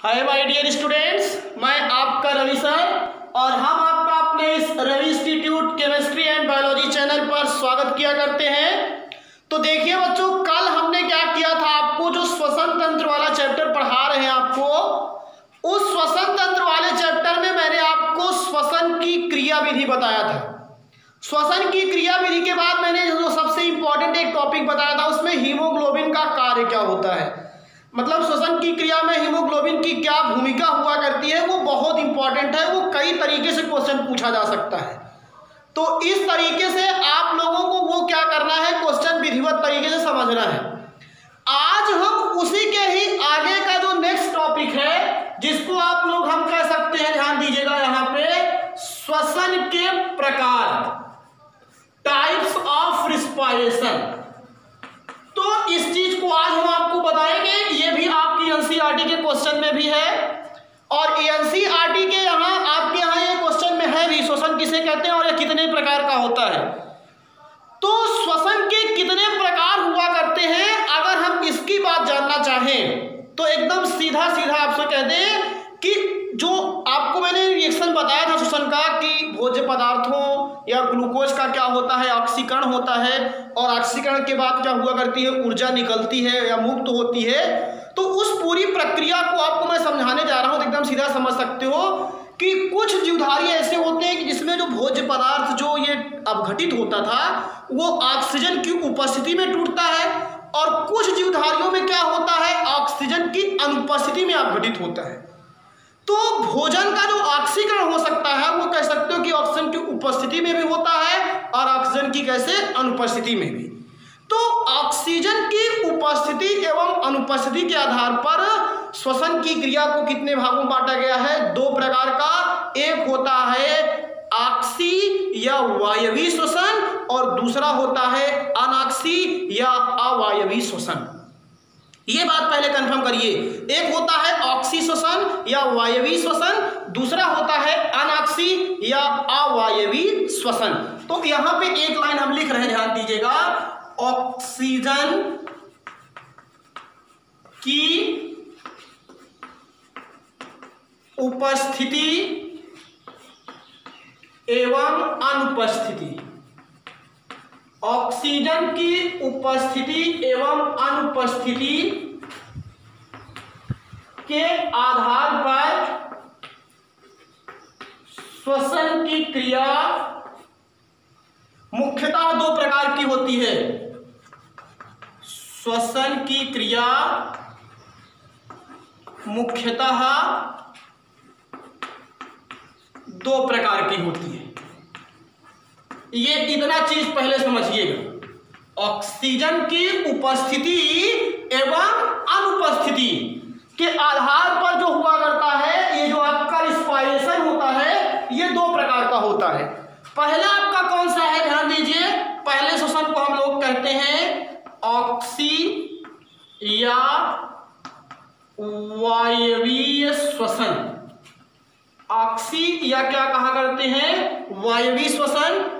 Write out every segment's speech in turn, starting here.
Hi my dear students, मैं आपका Ravi sir और हम आपका अपने इस Ravi institute chemistry and biology channel पर स्वागत किया करते हैं। तो देखिए बच्चों, कल हमने क्या किया था, आपको जो श्वसन तंत्र वाला चैप्टर पढ़ा रहे हैं आपको, उस श्वसन तंत्र वाले चैप्टर में मैंने आपको श्वसन की क्रिया विधि बताया था। श्वसन की क्रिया विधि के बाद मैंने जो सबसे इंपॉर्टेंट एक टॉपिक बताया था, उसमें हीमोग्लोबिन का कार्य क्या होता है, मतलब श्वसन की क्रिया में हीमोग्लोबिन की क्या भूमिका हुआ करती है, वो बहुत इंपॉर्टेंट है। वो कई तरीके से क्वेश्चन पूछा जा सकता है। तो इस तरीके से आप लोगों को वो क्या करना है, क्वेश्चन विधिवत तरीके से समझना है। आज हम उसी के ही आगे का जो नेक्स्ट टॉपिक है, जिसको आप लोग हम कह सकते हैं, ध्यान दीजिएगा यहाँ पे, श्वसन के प्रकार, टाइप्स ऑफ रिस्पायरेशन। तो इस चीज को आज हम आपको बताएंगे। ये भी आपकी एनसीईआरटी के क्वेश्चन में भी है और एनसीईआरटी के यहाँ आपके यहाँ ये क्वेश्चन में है भी, श्वसन किसे कहते हैं और ये कितने प्रकार का होता है। तो श्वसन के कितने प्रकार हुआ करते हैं, अगर हम इसकी बात जानना चाहें तो एकदम सीधा सीधा आपसे कह दें कि जो आपको मैंने रिएक्शन बताया था श्वसन का, कि भोज्य पदार्थों या ग्लूकोज का क्या होता है, ऑक्सीकरण होता है, और ऑक्सीकरण के बाद क्या हुआ करती है, ऊर्जा निकलती है या मुक्त होती है। तो उस पूरी प्रक्रिया को आपको मैं समझाने जा रहा हूं, तो एकदम सीधा समझ सकते हो कि कुछ जीवधारी ऐसे होते हैं कि जिसमें जो भोज्य पदार्थ जो ये अपघटित होता था वो ऑक्सीजन की उपस्थिति में टूटता है, और कुछ जीवधारियों में क्या होता है, ऑक्सीजन की अनुपस्थिति में अपघटित होता है। तो भोजन का जो ऑक्सीकरण हो सकता है, वो कह सकते हो कि ऑक्सीजन की उपस्थिति में भी होता है और ऑक्सीजन की कैसे, अनुपस्थिति में भी। तो ऑक्सीजन की उपस्थिति एवं अनुपस्थिति के आधार पर श्वसन की क्रिया को कितने भागों में बांटा गया है, दो प्रकार का। एक होता है ऑक्सी या वायवीय श्वसन और दूसरा होता है अनॉक्सी या अवायवीय श्वसन। ये बात पहले कंफर्म करिए, एक होता है ऑक्सी श्वसन या वायवीय श्वसन, दूसरा होता है अनॉक्सी या अवायवीय श्वसन। तो यहां पे एक लाइन हम लिख रहे हैं, ध्यान दीजिएगा, ऑक्सीजन की उपस्थिति एवं अनुपस्थिति, ऑक्सीजन की उपस्थिति एवं अनुपस्थिति के आधार पर श्वसन की क्रिया मुख्यतः दो प्रकार की होती है। श्वसन की क्रिया मुख्यतः दो प्रकार की होती है। ये इतना चीज पहले समझिएगा, ऑक्सीजन की उपस्थिति एवं अनुपस्थिति के आधार पर जो हुआ करता है, ये जो आपका रिस्पायरेशन होता है, ये दो प्रकार का होता है। पहला आपका कौन सा है, ध्यान दीजिए, पहले श्वसन को हम लोग कहते हैं ऑक्सी या वायवीय श्वसन। ऑक्सी या क्या कहा करते हैं, वायवीय श्वसन,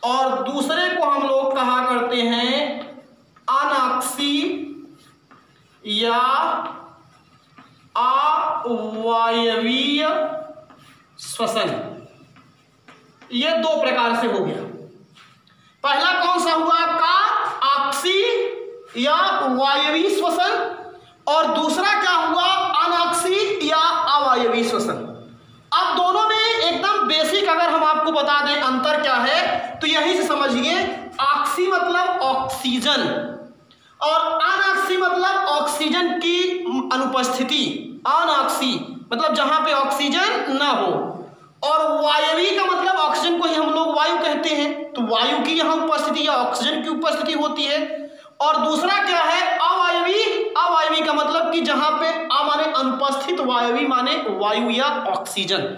और दूसरे को हम लोग कहा करते हैं अनॉक्सी या अवायवीय श्वसन। ये दो प्रकार से हो गया। पहला कौन सा हुआ आपका, ऑक्सी या वायवीय श्वसन, और दूसरा क्या हुआ, अनॉक्सी या अवायवीय श्वसन। अब दोनों में एकदम बेसिक अगर हम आपको बता दें अंतर क्या है, तो यहीं से समझिए, ऑक्सी मतलब ऑक्सीजन और अनॉक्सी मतलब ऑक्सीजन की अनुपस्थिति, अनॉक्सी मतलब जहां पे ऑक्सीजन ना हो, और वायवीय का मतलब ऑक्सीजन को ही हम लोग वायु कहते हैं, तो वायु की यहां उपस्थिति या ऑक्सीजन की उपस्थिति होती है। और दूसरा क्या है, अवायवीय, अवायवीय का मतलब कि जहां पे अ माने अनुपस्थित, वायवीय माने वायु या ऑक्सीजन।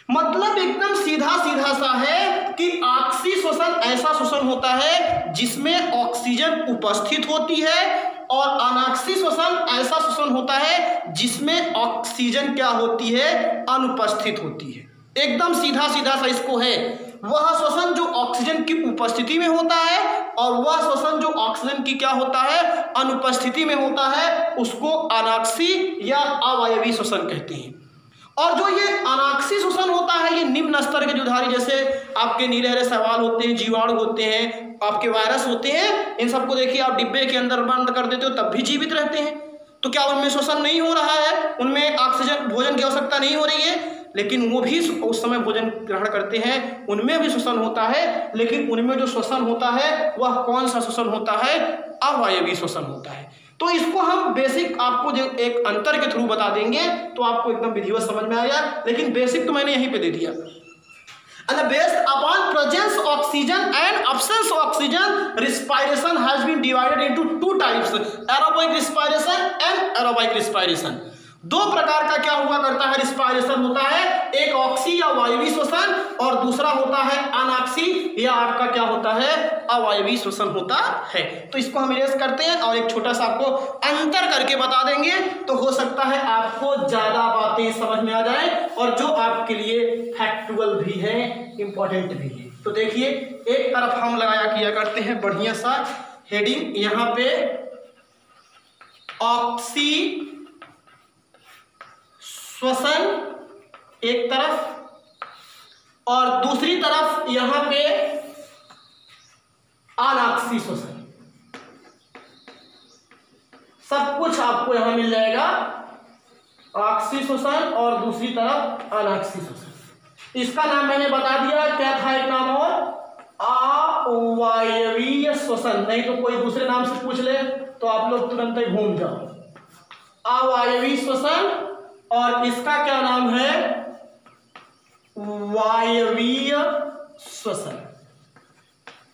मतलब एकदम सीधा सीधा सा है कि ऑक्सी श्वसन ऐसा श्वसन होता है जिसमें ऑक्सीजन उपस्थित होती है, और अनॉक्सी श्वसन ऐसा श्वसन होता है जिसमें ऑक्सीजन क्या होती है, अनुपस्थित होती है। एकदम सीधा सीधा सा इसको है। वह श्वसन जो ऑक्सीजन की उपस्थिति में होता है और वह श्वसन जो ऑक्सीजन की क्या होता है, अनुपस्थिति में होता है, उसको अनाक्सी या अवायवीय श्वसन कहते हैं। और जो ये अनाक्सी श्वसन होता है, ये निम्न स्तर के जुधारी, जैसे आपके नीले हरे शैवाल होते हैं, जीवाणु होते हैं, आपके वायरस होते हैं, इन सबको देखिए आप डिब्बे के अंदर बंद कर देते हो तब भी जीवित रहते हैं। तो क्या उनमें श्वसन नहीं हो रहा है, उनमें ऑक्सीजन भोजन की आवश्यकता नहीं हो रही है, लेकिन वो भी उस समय भोजन ग्रहण करते हैं, उनमें भी श्वसन होता है। लेकिन उनमें जो श्वसन होता है वह कौन सा श्वसन होता है, अवायवीय श्वसन होता है। तो इसको हम बेसिक आपको जो एक अंतर के थ्रू बता देंगे तो आपको एकदम विधिवत समझ में आएगा, लेकिन बेसिक तो मैंने यहीं पे दे दिया। And based upon presence oxygen and absence oxygen, respiration has been divided into two types: aerobic respiration and aerobic respiration। दो प्रकार का क्या हुआ करता है, रिस्पायरेशन होता है, एक ऑक्सी या वायवीय श्वसन और दूसरा होता है अनाक्सी या आपका क्या होता है, अवायवीय श्वसन होता है। तो इसको हम इरेज करते हैं और एक छोटा सा आपको अंतर करके बता देंगे, तो हो सकता है आपको ज्यादा बातें समझ में आ जाए और जो आपके लिए फैक्चुअल भी है, इंपॉर्टेंट भी है। तो देखिए एक तरफ हम लगाया किया करते हैं बढ़िया सा हेडिंग, यहाँ पे ऑक्सी श्वसन एक तरफ और दूसरी तरफ यहां पे अनाक्सी श्वसन। सब कुछ आपको यहां मिल जाएगा, ऑक्सी श्वसन और दूसरी तरफ अनाक्सी श्वसन। इसका नाम मैंने बता दिया, क्या था एक नाम और, अवायवीय श्वसन। नहीं तो कोई दूसरे नाम से पूछ ले तो आप लोग तुरंत ही घूम जाओ। अवायवीय श्वसन और इसका क्या नाम है, वायवीय श्वसन।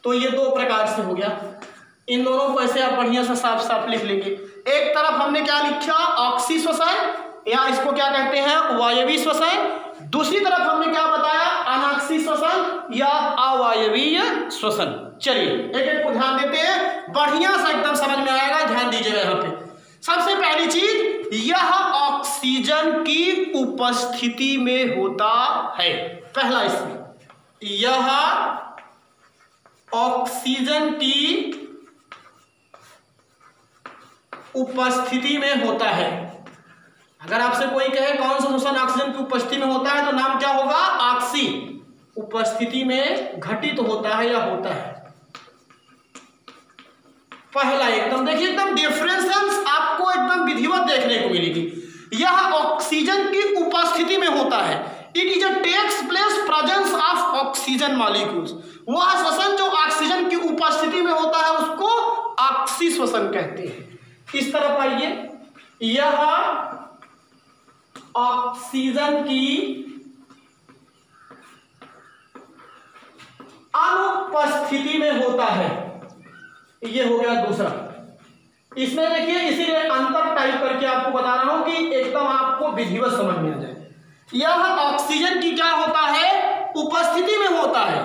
तो ये दो प्रकार से हो गया। इन दोनों को ऐसे आप बढ़िया से साफ साफ लिख लेंगे। एक तरफ हमने क्या लिखा, ऑक्सी श्वसन या इसको क्या कहते हैं, वायवीय श्वसन। दूसरी तरफ हमने क्या बताया, अनाक्सी श्वसन या अवायवीय श्वसन। चलिए एक एक को ध्यान देते हैं, बढ़िया सा एकदम समझ में आएगा, ध्यान दीजिएगा। यहाँ पे सबसे पहली चीज, यह ऑक्सीजन की उपस्थिति में होता है। पहला इसमें, यह ऑक्सीजन की उपस्थिति में होता है। अगर आपसे कोई कहे कौन सा श्वसन ऑक्सीजन की उपस्थिति में होता है तो नाम क्या होगा, ऑक्सी। उपस्थिति में घटित होता है या होता है। पहला एकदम देखिए, एकदम डिफरेंस आपको एकदम विधिवत देखने को मिलेगी। यह ऑक्सीजन की उपस्थिति में होता है। It is a takes place presence of oxygen molecules. वह श्वसन जो ऑक्सीजन की उपस्थिति में होता है उसको ऑक्सी श्वसन कहते हैं। इस तरफ आइए, यह ऑक्सीजन की अनुपस्थिति में होता है, ये हो गया दूसरा। इसमें देखिए इसीलिए अंतर टाइप करके आपको बता रहा हूं कि एकदम आपको विधिवत समझ में आ जाए। यह ऑक्सीजन की क्या होता है, उपस्थिति में होता है,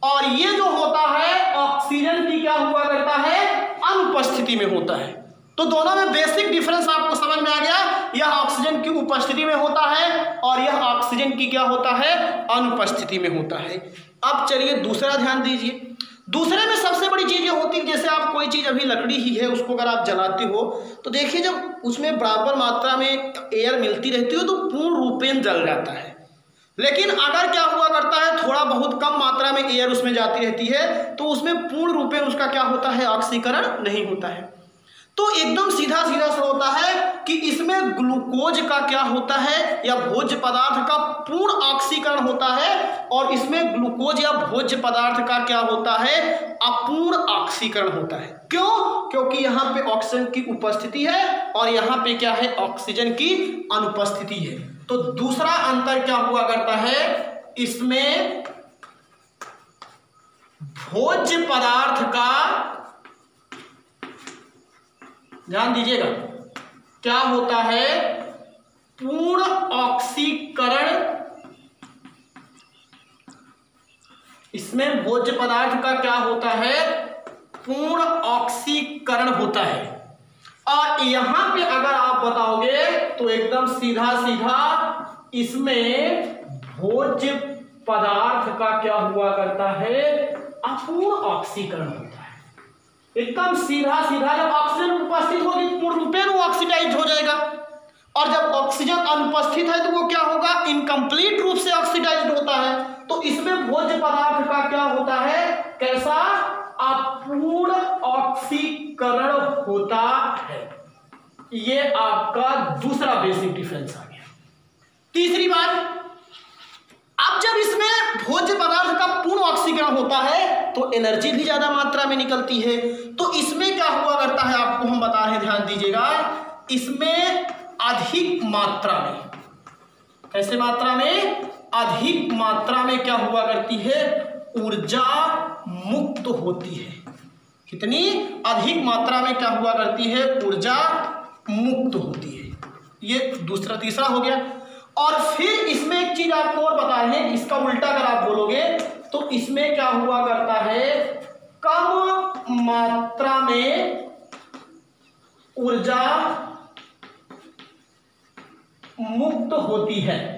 और ये जो होता है ऑक्सीजन की क्या हुआ करता है, अनुपस्थिति में होता है। तो दोनों में बेसिक डिफरेंस आपको समझ में आ गया। यह ऑक्सीजन की उपस्थिति में होता है और यह ऑक्सीजन की क्या होता है, अनुपस्थिति में होता है। अब चलिए दूसरा ध्यान दीजिए। दूसरे में सबसे बड़ी चीज ये होती है, जैसे आप कोई चीज अभी लकड़ी ही है उसको अगर आप जलाते हो तो देखिए जब उसमें बराबर मात्रा में एयर मिलती रहती हो तो पूर्ण रूपेण जल जाता है। लेकिन अगर क्या हुआ करता है, थोड़ा बहुत कम मात्रा में एयर उसमें जाती रहती है तो उसमें पूर्ण रूपेण उसका क्या होता है, ऑक्सीकरण नहीं होता है। तो एकदम सीधा सीधा सा होता है कि इसमें ग्लूकोज का क्या होता है या भोज्य पदार्थ का पूर्ण ऑक्सीकरण होता है, और इसमें ग्लूकोज या भोज्य पदार्थ का क्या होता है, अपूर्ण ऑक्सीकरण होता है। क्यों? क्योंकि यहाँ पे ऑक्सीजन की उपस्थिति है और यहाँ पे क्या है, ऑक्सीजन की अनुपस्थिति है। तो दूसरा अंतर क्या हुआ करता है, इसमें भोज्य पदार्थ का, ध्यान दीजिएगा, क्या होता है, पूर्ण ऑक्सीकरण। इसमें भोज्य पदार्थ का क्या होता है, पूर्ण ऑक्सीकरण होता है। और यहां पे अगर आप बताओगे तो एकदम सीधा सीधा इसमें भोज्य पदार्थ का क्या हुआ करता है, अपूर्ण ऑक्सीकरण होता है। एकदम सीधा सीधा। जब ऑक्सीजन उपस्थित होगी पूर्ण रूपेण वो ऑक्सीडाइज हो जाएगा, और जब ऑक्सीजन अनुपस्थित है तो वो क्या होगा, इनकम्प्लीट रूप से ऑक्सीडाइज्ड होता है। तो इसमें भोज्य पदार्थ का क्या होता है, कैसा, अपूर्ण ऑक्सीकरण होता है। ये आपका दूसरा बेसिक डिफरेंस आ गया। तीसरी बात, अब जब इसमें भोज्य पदार्थ का पूर्ण ऑक्सीकरण होता है तो एनर्जी भी ज्यादा मात्रा में निकलती है। तो इसमें क्या हुआ करता है, आपको हम बता रहे हैं, ध्यान दीजिएगा, इसमें अधिक मात्रा में, कैसे मात्रा में, अधिक मात्रा में क्या हुआ करती है, ऊर्जा मुक्त होती है। कितनी अधिक मात्रा में क्या हुआ करती है, ऊर्जा मुक्त होती है। ये दूसरा तीसरा हो गया। और फिर इसमें एक चीज आपको और बता रहे हैं, इसका उल्टा अगर आप बोलोगे तो इसमें क्या हुआ करता है, कम मात्रा में ऊर्जा मुक्त होती है।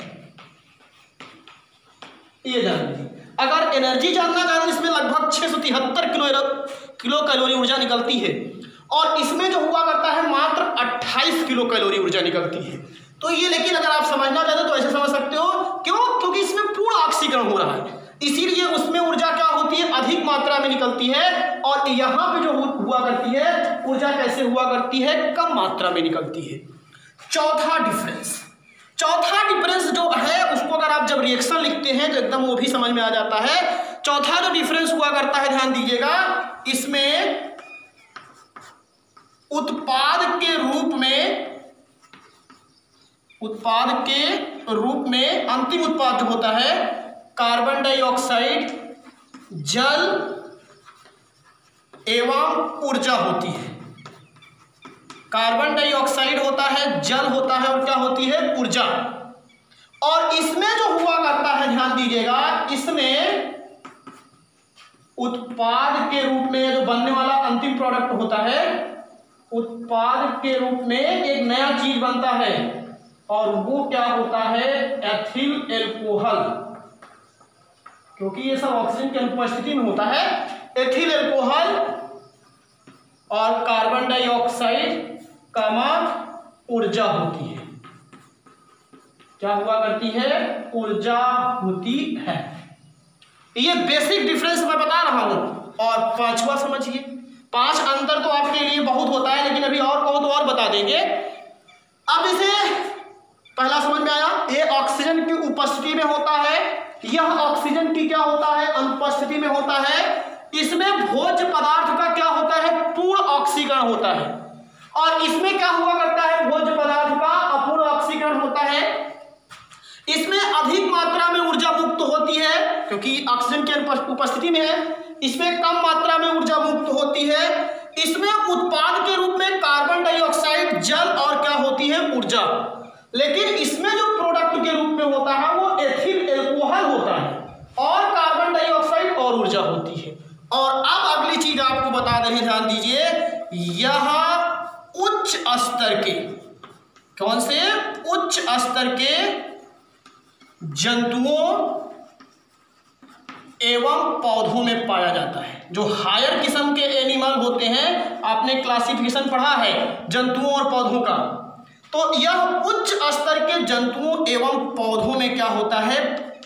ये जान लीजिए, अगर एनर्जी जानना चाहते हैं, इसमें लगभग 673 किलो कैलोरी ऊर्जा निकलती है, और इसमें जो हुआ करता है मात्र 28 किलो कैलोरी ऊर्जा निकलती है। तो ये, लेकिन अगर आप समझना चाहते हो तो ऐसे समझ सकते हो, क्यों, क्योंकि इसमें पूर्ण ऑक्सीकरण हो रहा है, इसीलिए उसमें ऊर्जा क्या होती है, अधिक मात्रा में निकलती है, और यहाँ पे जो हुआ करती है ऊर्जा कैसे हुआ करती है, कम मात्रा में निकलती है। चौथा डिफरेंस जो है, उसको अगर आप जब रिएक्शन लिखते हैं तो एकदम वो भी समझ में आ जाता है। चौथा जो डिफरेंस हुआ करता है, ध्यान दीजिएगा, इसमें उत्पाद के रूप में अंतिम उत्पाद जो होता है, कार्बन डाइऑक्साइड, जल एवं ऊर्जा होती है। कार्बन डाइऑक्साइड होता है, जल होता है, और क्या होती है, ऊर्जा। और इसमें जो हुआ करता है, ध्यान दीजिएगा, इसमें उत्पाद के रूप में जो बनने वाला अंतिम प्रोडक्ट होता है, उत्पाद के रूप में एक नया चीज बनता है, और वो क्या होता है, एथिल एल्कोहल। क्योंकि ये सब ऑक्सीजन की अनुपस्थिति में होता है, एथिल एल्कोहल और कार्बन डाइऑक्साइड कामा ऊर्जा होती है। क्या हुआ करती है, ऊर्जा होती है। ये बेसिक डिफरेंस मैं बता रहा हूं। और पांचवा समझिए, 5 अंतर तो आपके लिए बहुत होता है, लेकिन अभी और कहो तो और बता देंगे। अब इसे पहला समझ में आया, ये ऑक्सीजन की उपस्थिति में होता है, यह ऑक्सीजन की क्या होता है, अनुपस्थिति में होता है। इसमें भोज्य पदार्थ का क्या होता है, पूर्ण ऑक्सीकरण होता है, और इसमें क्या हुआ करता है, भोज्य पदार्थ का अपूर्ण ऑक्सीकरण होता है। इसमें अधिक मात्रा में ऊर्जा मुक्त होती है क्योंकि ऑक्सीजन की उपस्थिति में है, इसमें कम मात्रा में ऊर्जा मुक्त होती है। इसमें उत्पाद के रूप में कार्बन डाइऑक्साइड, जल और क्या होती है, ऊर्जा। लेकिन इसमें जो प्रोडक्ट के रूप में होता है वो एथिल एल्कोहल होता है, और कार्बन डाइऑक्साइड और ऊर्जा होती है। और अब अगली चीज आपको बता दें, ध्यान दीजिए, यह उच्च स्तर के, कौन से, उच्च स्तर के जंतुओं एवं पौधों में पाया जाता है। जो हायर किस्म के एनिमल होते हैं, आपने क्लासिफिकेशन पढ़ा है जंतुओं और पौधों का, तो यह उच्च स्तर के जंतुओं एवं पौधों में क्या होता है,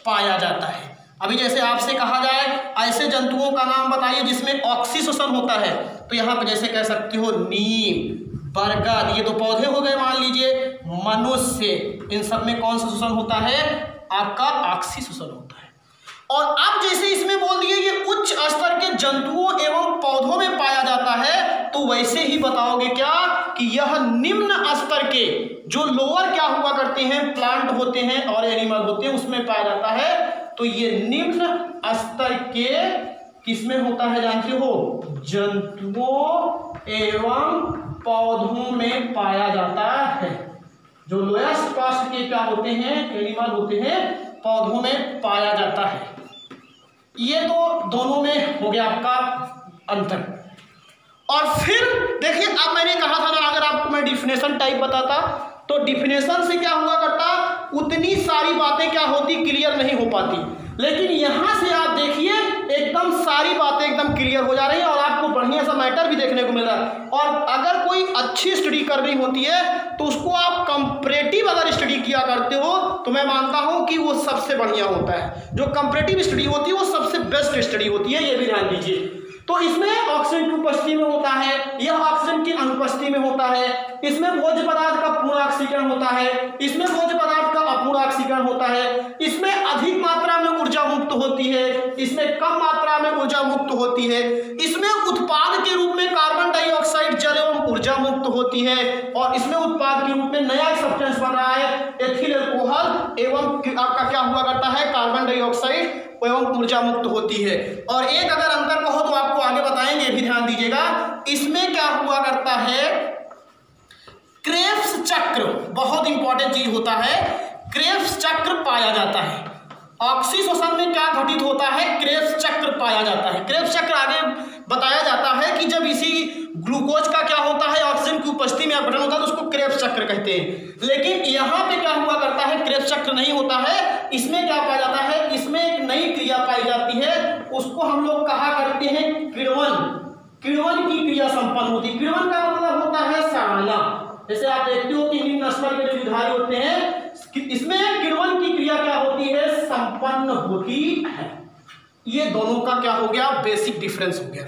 पाया जाता है। अभी जैसे आपसे कहा जाए ऐसे जंतुओं का नाम बताइए जिसमें ऑक्सीशोषण होता है, तो यहाँ पे जैसे कह सकते हो नीम, बरगद, ये तो पौधे हो गए। मान लीजिए मनुष्य, इन सब में कौन सा शोषण होता है, आपका ऑक्सीशोषण होता है। और अब जैसे इसमें बोल दिए ये उच्च स्तर के जंतुओं एवं पौधों में पाया जाता है, तो वैसे ही बताओगे क्या कि यह निम्न स्तर के, जो लोअर क्या हुआ करते हैं, प्लांट होते हैं और एनिमल होते हैं, उसमें पाया जाता है। तो ये निम्न स्तर के किसमें होता है, जानते हो, जंतुओं एवं पौधों में पाया जाता है। जो लोएस्ट कास्ट के क्या होते हैं, एनिमल होते हैं, पौधों में पाया जाता है। ये तो दोनों में हो गया आपका अंतर। और फिर देखिए, अब मैंने कहा था ना, अगर आपको मैं डिफिनेशन टाइप बताता तो डिफिनेशन से क्या हुआ करता, उतनी सारी बातें क्या होती, क्लियर नहीं हो पाती। लेकिन यहाँ से आप देखिए एकदम सारी बातें एकदम क्लियर हो जा रही हैं और आपको बढ़िया सा मैटर भी देखने को मिल रहा है। और अगर कोई अच्छी स्टडी करनी होती है तो उसको आप कंपैरेटिव अगर स्टडी किया करते हो तो मैं मानता हूँ कि वो सबसे बढ़िया होता है। जो कंपैरेटिव स्टडी होती है वो सबसे बेस्ट स्टडी होती है, ये भी ध्यान दीजिए। तो इसमें ऑक्सीजन की उपस्थिति में होता है, यह ऑक्सीजन की अनुपस्थिति में होता है, इसमें भोज्य पदार्थ का पूर्ण ऑक्सीकरण होता है, इसमें भोज्य पदार्थ का अपूर्ण ऑक्सीकरण होता है, इसमें अधिक मात्रा में ऊर्जा मुक्त होती है, इसमें कम मात्रा में ऊर्जा मुक्त होती है, इसमें उत्पाद के रूप में कार्बन डाइऑक्साइड जल एवं ऊर्जा मुक्त होती है, और इसमें उत्पाद के रूप में नया सब्सटेंस बन रहा है एथिल अल्कोहल एवं आपका क्या हुआ करता है कार्बन डाइऑक्साइड एवं ऊर्जा मुक्त होती है। और एक अगर अंतर कहो तो आपको आगे बताएंगे, भी ध्यान दीजिएगा। इसमें क्या हुआ करता है, क्रेब्स चक्र बहुत इंपॉर्टेंट चीज होता है, क्रेब्स चक्र पाया जाता है। ऑक्सीशोषण में क्या घटित होता है, क्रेब्स चक्र पाया जाता है। क्रेब्स चक्र आगे बताया जाता है कि जब इसी ग्लूकोज का क्या होता है ऑक्सीजन की उपस्थिति में अपघटन होता है तो उसको क्रेब्स चक्र कहते हैं। लेकिन यहाँ पे क्या हुआ करता है, क्रेब्स चक्र नहीं होता है। इसमें क्या पाया जाता है, इसमें एक नई क्रिया पाई जाती है, उसको हम लोग कहा करते हैं किण्वन। किण्वन की क्रिया संपन्न होती है। किण्वन का मतलब होता है सड़ाना। जैसे आप देखते हो कि निम्न स्तर के जो विधायी होते हैं इसमें किण्वन की क्रिया क्या होती है, संपन्न होती है। ये दोनों का क्या हो गया, बेसिक डिफरेंस हो गया।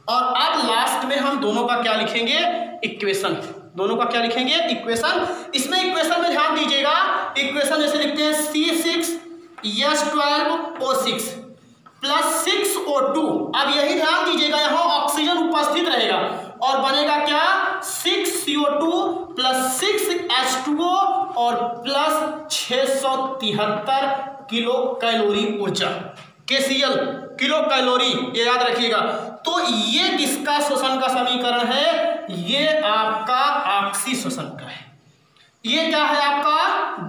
और अब लास्ट में हम दोनों का क्या लिखेंगे, इक्वेशन। दोनों का क्या लिखेंगे, इक्वेशन। इसमें इक्वेशन में ध्यान दीजिएगा, इक्वेशन जैसे लिखते हैं C6H12O6 प्लस 6O2। अब यही ध्यान दीजिएगा, यहाँ ऑक्सीजन उपस्थित रहेगा और बनेगा क्या, 6CO2 प्लस 6H2O और प्लस 673 किलो कैलोरी ऊर्जा, KCl किलो कैलोरी, ये याद रखिएगा। तो ये किसका शोषण का समीकरण है, ये आपका ऑक्सीशोषण का है। ये क्या है आपका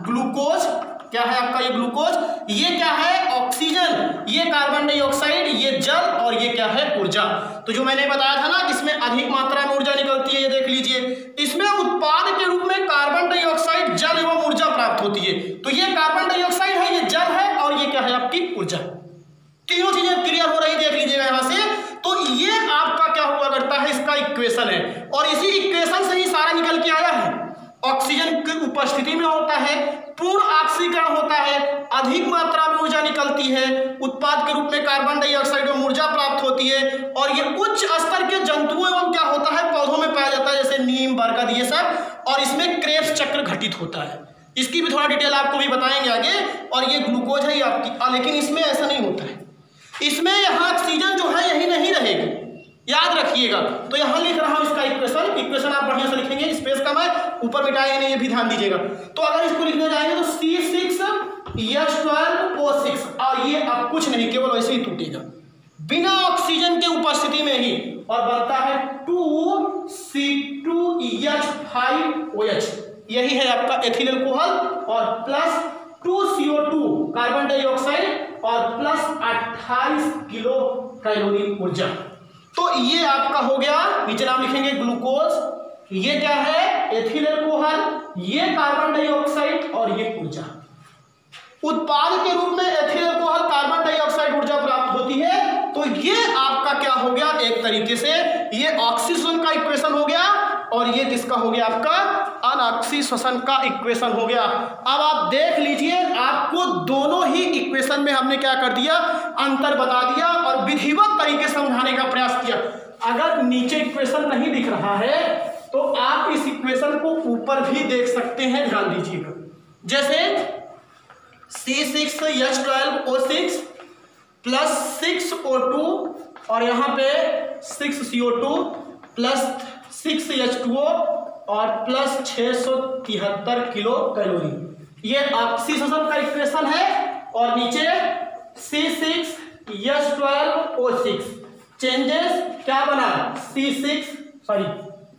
ग्लूकोज, क्या है आपका ये ग्लूकोज, ये क्या है ऑक्सीजन, ये कार्बन डाइऑक्साइड, ये जल और ये क्या है ऊर्जा। तो जो मैंने बताया था ना इसमें अधिक मात्रा में ऊर्जा निकलती है, ये देख लीजिए। इसमें उत्पाद के रूप में कार्बन डाइऑक्साइड जल एवं ऊर्जा प्राप्त होती है। तो ये कार्बन डाइऑक्साइड है, ये जल है और ये क्या है आपकी ऊर्जा। तीनों चीजें क्लियर हो रही, देख लीजिएगा यहां से। तो ये आपका क्या हुआ करता है, इसका इक्वेशन है और इसी इक्वेशन से ही सारा निकल के आया है। ऑक्सीजन की उपस्थिति में होता है, पूर्ण ऑक्सीकरण होता है, अधिक मात्रा में ऊर्जा निकलती है, उत्पाद के रूप में कार्बन डाइऑक्साइड एवं ऊर्जा प्राप्त होती है और ये उच्च स्तर के जंतुओं एवं क्या होता है पौधों में पाया जाता है, जैसे नीम, बरगद, ये सब। और इसमें क्रेब्स चक्र घटित होता है। इसकी भी थोड़ा डिटेल आपको भी बताएंगे आगे। और ये ग्लूकोज है ये आपकी, लेकिन इसमें ऐसा नहीं होता है। इसमें यहाँ ऑक्सीजन जो है यही नहीं रहेगी, याद रखिएगा। तो यहाँ लिख रहा हूं इसका इक्वेशन। इक्वेशन आप बढ़िया से लिखेंगे, स्पेस का मैं ऊपर मिटाएंगे नहीं, ये भी ध्यान दीजिएगा। तो अगर इसको लिखने जाएंगे तो C6H12O6 और ये अब कुछ नहीं, केवल वैसे ही टूटेगा बिना ऑक्सीजन के उपस्थिति में ही, और बनता है 2C2H5OH। यही है आपका एथिल अल्कोहल और प्लस 2CO2 कार्बन डाइऑक्साइड और प्लस 28 किलो कैलोरी ऊर्जा। तो ये आपका हो गया, नीचे नाम लिखेंगे ग्लूकोज, ये क्या है एथिल अल्कोहल, ये कार्बन डाइऑक्साइड और ये ऊर्जा। उत्पाद के रूप में एथिल अल्कोहल कार्बन डाइऑक्साइड ऊर्जा प्राप्त होती है। तो ये आपका क्या हो गया, एक तरीके से ये ऑक्सीजन का इक्वेशन हो गया और ये किसका हो गया आपका अनऑक्सीशोषण का इक्वेशन हो गया। अब आप देख लीजिए, आपको दोनों ही इक्वेशन में हमने क्या कर दिया, अंतर बता दिया और विधिवत तरीके से समझाने का प्रयास किया। अगर नीचे इक्वेशन नहीं दिख रहा है तो आप इस इक्वेशन को ऊपर भी देख सकते हैं, ध्यान दीजिएगा। जैसे C6H12O6 प्लस 6O2 और यहाँ पे 6CO2 प्लस 6H2O और प्लस 673 किलो कैलोरी, ये ऑक्सीशोषण का इक्वेशन है। और नीचे C6H12O6 चेंजेस क्या बना,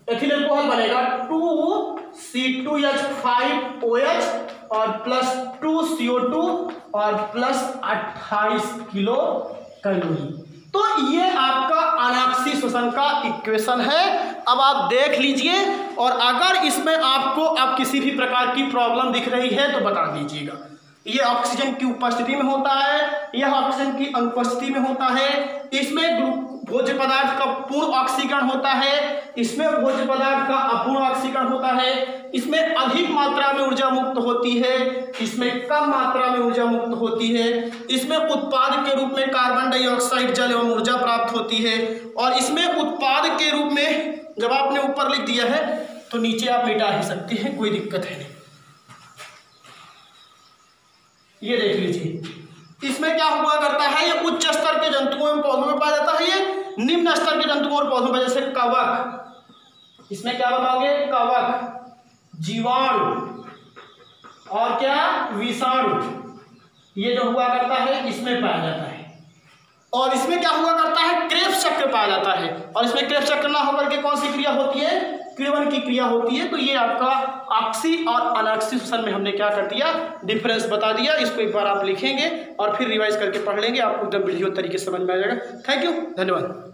एथिल अल्कोहल बनेगा 2C2H5OH और प्लस 2CO2 और प्लस 28 किलो कैलोरी। तो ये आपका अनऑक्सीशोषण का इक्वेशन है। अब आप देख लीजिए, और अगर इसमें आपको अब किसी भी प्रकार की प्रॉब्लम दिख रही है तो बता दीजिएगा। ये ऑक्सीजन की उपस्थिति में होता है, यह ऑक्सीजन की अनुपस्थिति में होता है। इसमें भोज्य पदार्थ का पूर्ण ऑक्सीकरण होता है, इसमें भोज्य पदार्थ का अपूर्ण ऑक्सीकरण होता है। इसमें अधिक मात्रा में ऊर्जा मुक्त होती है, इसमें कम मात्रा में ऊर्जा मुक्त होती है। इसमें उत्पाद के रूप में कार्बन डाइऑक्साइड जल एवं ऊर्जा प्राप्त होती है। और इसमें उत्पाद के रूप में जब आपने ऊपर लिख दिया है तो नीचे आप मिटा ही सकते हैं, कोई दिक्कत है नहीं। ये देख लीजिए, इसमें क्या हुआ करता है, ये उच्च स्तर के जंतुओं एवं पौधों में पाया जाता है, ये निम्न स्तर के जंतुओं और पौधों में, जैसे कवक, इसमें क्या बताओगे, कवक, जीवाणु और क्या, विषाणु, ये जो हुआ करता है इसमें पाया जाता है। और इसमें क्या हुआ करता है, क्रेब्स चक्र पाया जाता है। और इसमें क्रेब्स चक्र ना होकर के कौन सी क्रिया होती है, क्रिवन की क्रिया होती है। तो ये आपका ऑक्सी और अनऑक्सी श्वसन में हमने क्या कर दिया, डिफरेंस बता दिया। इसको एक बार आप लिखेंगे और फिर रिवाइज करके पढ़ लेंगे, आपको एकदम बढ़िया तरीके से समझ में आ जाएगा। थैंक यू, धन्यवाद।